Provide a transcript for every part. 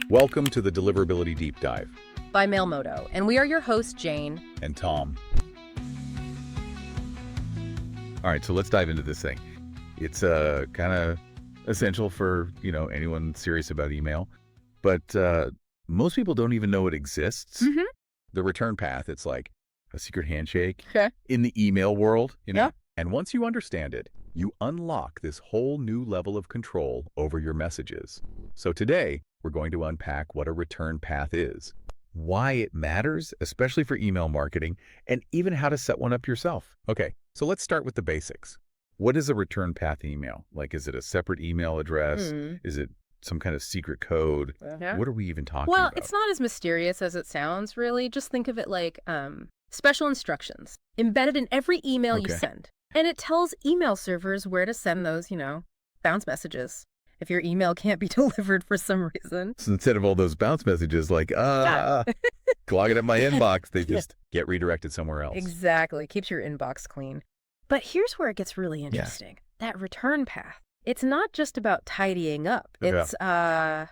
Welcome to the Deliverability Deep Dive. By Mailmodo, and we are your hosts, Jane and Tom. All right, so let's dive into this thing. It's kind of essential for, anyone serious about email, but most people don't even know it exists. Mm-hmm. The return path, it's like a secret handshake Okay. in the email world, Yeah. And once you understand it, you unlock this whole new level of control over your messages. So today, we're going to unpack what a return path is, why it matters, especially for email marketing, and even how to set one up yourself. Okay, so let's start with the basics. What is a return path email? Like, is it a separate email address? Is it some kind of secret code? Yeah. What are we even talking Well, about? it's not as mysterious as it sounds, really. Just think of it like special instructions embedded in every email you Okay. send. And it tells email servers where to send those, bounce messages if your email can't be delivered for some reason. So instead of all those bounce messages like, clogging up my inbox, they just get redirected somewhere else. Exactly. Keeps your inbox clean. But here's where it gets really interesting. That return path. It's not just about tidying up. It's a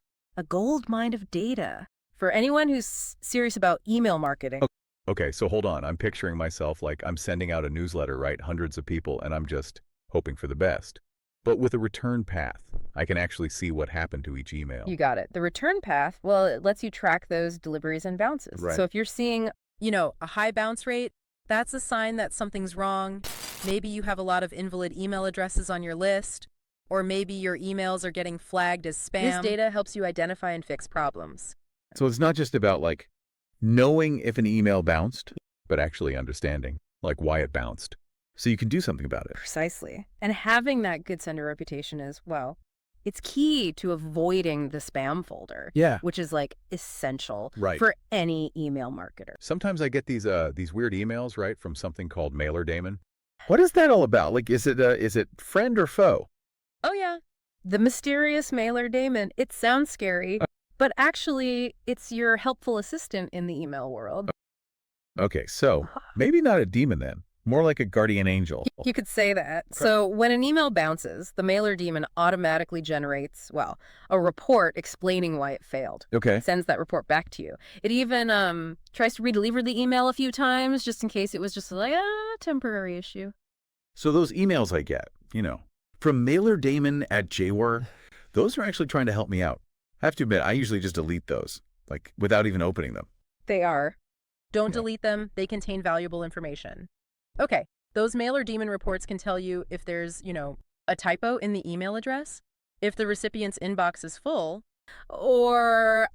gold mine of data for anyone who's serious about email marketing. Okay, so hold on. I'm picturing myself like I'm sending out a newsletter, right? Hundreds of people, and I'm just hoping for the best. But with a return path, I can actually see what happened to each email. You got it. The return path, well, it lets you track those deliveries and bounces. Right. So if you're seeing, a high bounce rate, that's a sign that something's wrong. Maybe you have a lot of invalid email addresses on your list, or maybe your emails are getting flagged as spam. This data helps you identify and fix problems. So it's not just about like knowing if an email bounced, but actually understanding like why it bounced. So you can do something about it. Precisely. And having that good sender reputation is, well, it's key to avoiding the spam folder. Yeah. Which is like essential Right. for any email marketer. Sometimes I get these weird emails, right, from something called Mailer Deomon. What is that all about? Like, is it friend or foe? Oh, yeah. The mysterious Mailer Deomon. It sounds scary, but actually, it's your helpful assistant in the email world. Okay, so maybe not a demon then. More like a guardian angel. You could say that. So when an email bounces, the Mailer Deomon automatically generates, a report explaining why it failed. Okay. Sends that report back to you. It even tries to redeliver the email a few times just in case it was just like a temporary issue. So those emails I get, from Mailer Deomon at JWAR, those are actually trying to help me out. I have to admit, I usually just delete those, like without even opening them. They are. Don't delete them. They contain valuable information. Okay, those Mailer Deomon reports can tell you if there's, a typo in the email address, if the recipient's inbox is full, or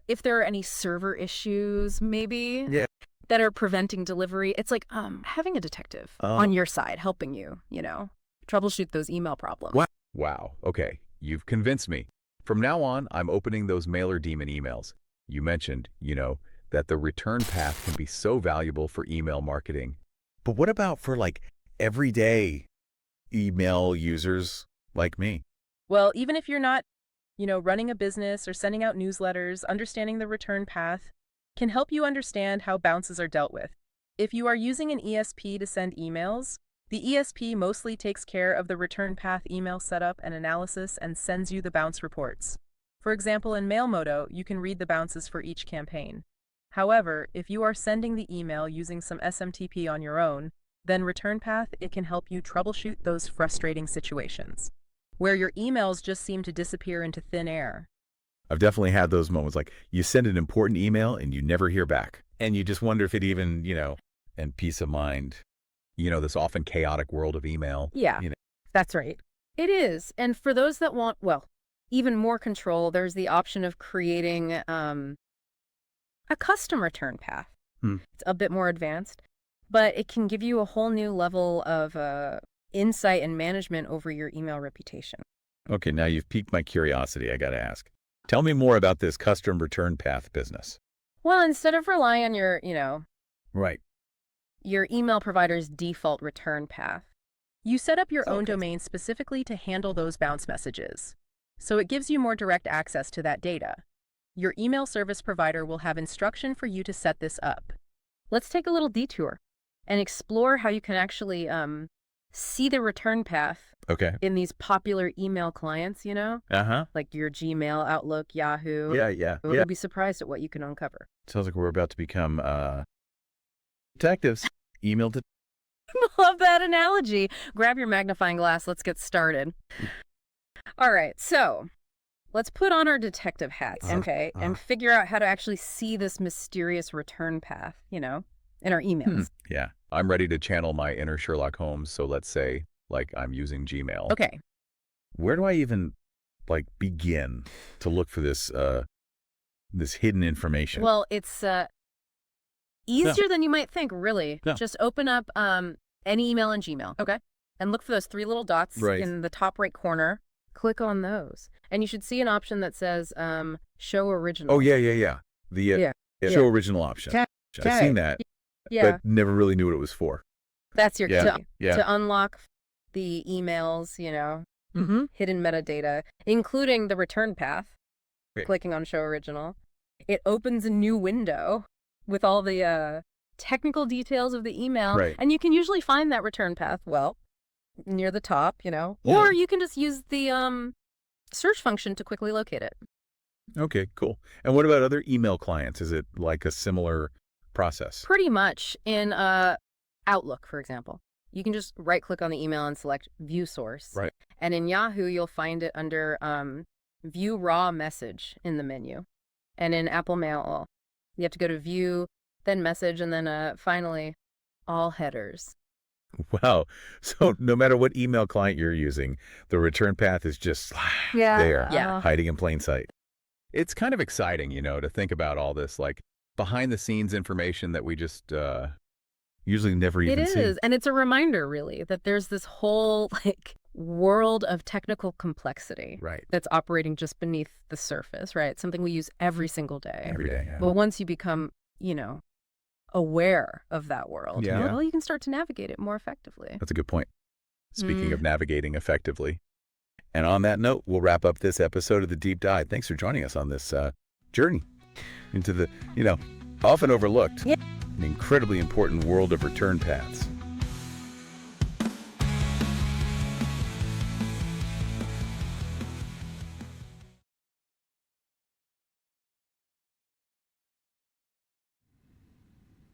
if there are any server issues, maybe, that are preventing delivery. It's like having a detective on your side helping you, troubleshoot those email problems. Wow. Okay, you've convinced me. From now on, I'm opening those Mailer Deomon emails. You mentioned, that the return path can be so valuable for email marketing. But what about for like everyday email users like me? Well, even if you're not, running a business or sending out newsletters, understanding the return path can help you understand how bounces are dealt with. If you are using an ESP to send emails, the ESP mostly takes care of the return path email setup and analysis and sends you the bounce reports. For example, in Mailmodo, you can read the bounces for each campaign. However, if you are sending the email using some SMTP on your own, then return path, it can help you troubleshoot those frustrating situations where your emails just seem to disappear into thin air. I've definitely had those moments like you send an important email and you never hear back. And you just wonder if it even, and peace of mind, this often chaotic world of email. Yeah, that's right. It is. And for those that want, even more control, there's the option of creating a custom return path. It's a bit more advanced, but it can give you a whole new level of insight and management over your email reputation. Okay, now you've piqued my curiosity, I gotta ask. Tell me more about this custom return path business. Well, instead of relying on your, Right. your email provider's default return path, you set up your own domain specifically to handle those bounce messages. So it gives you more direct access to that data. Your email service provider will have instruction for you to set this up. Let's take a little detour and explore how you can actually see the return path Okay. in these popular email clients, Uh-huh. like your Gmail, Outlook, Yahoo. Yeah. You'll be surprised at what you can uncover. Sounds like we're about to become detectives. Email to Love that analogy. Grab your magnifying glass. Let's get started. All right, so let's put on our detective hats, okay, and figure out how to actually see this mysterious return path, in our emails. Yeah. I'm ready to channel my inner Sherlock Holmes, so let's say, like, I'm using Gmail. Okay. Where do I even, begin to look for this hidden information? Well, it's easier than you might think, really. Yeah. Just open up any email in Gmail, okay, and look for those 3 little dots in the top right corner. Click on those, and you should see an option that says Show Original. Oh, yeah. The Show Original option. I've seen that, but never really knew what it was for. That's your key Yeah. to unlock the emails, hidden metadata, including the return path. Okay. Clicking on Show Original. It opens a new window with all the technical details of the email. Right. And you can usually find that return path, near the top, or you can just use the search function to quickly locate it. Okay, cool. And what about other email clients? Is it like a similar process? Pretty much. In Outlook, for example, you can just right-click on the email and select View Source. Right. And in Yahoo, you'll find it under View Raw Message in the menu. And in Apple Mail, you have to go to View, then Message, and then finally, All Headers. Wow. So no matter what email client you're using, the return path is just there, hiding in plain sight. It's kind of exciting, to think about all this, behind-the-scenes information that we just usually never even see. It is, and it's a reminder, really, that there's this whole, world of technical complexity that's operating just beneath the surface, right? Something we use every single day. Every day, yeah. But once you become, aware of that world, you can start to navigate it more effectively. That's a good point. Speaking of navigating effectively. And on that note, we'll wrap up this episode of The Deep Dive. Thanks for joining us on this journey into the, often overlooked, and incredibly important world of return paths.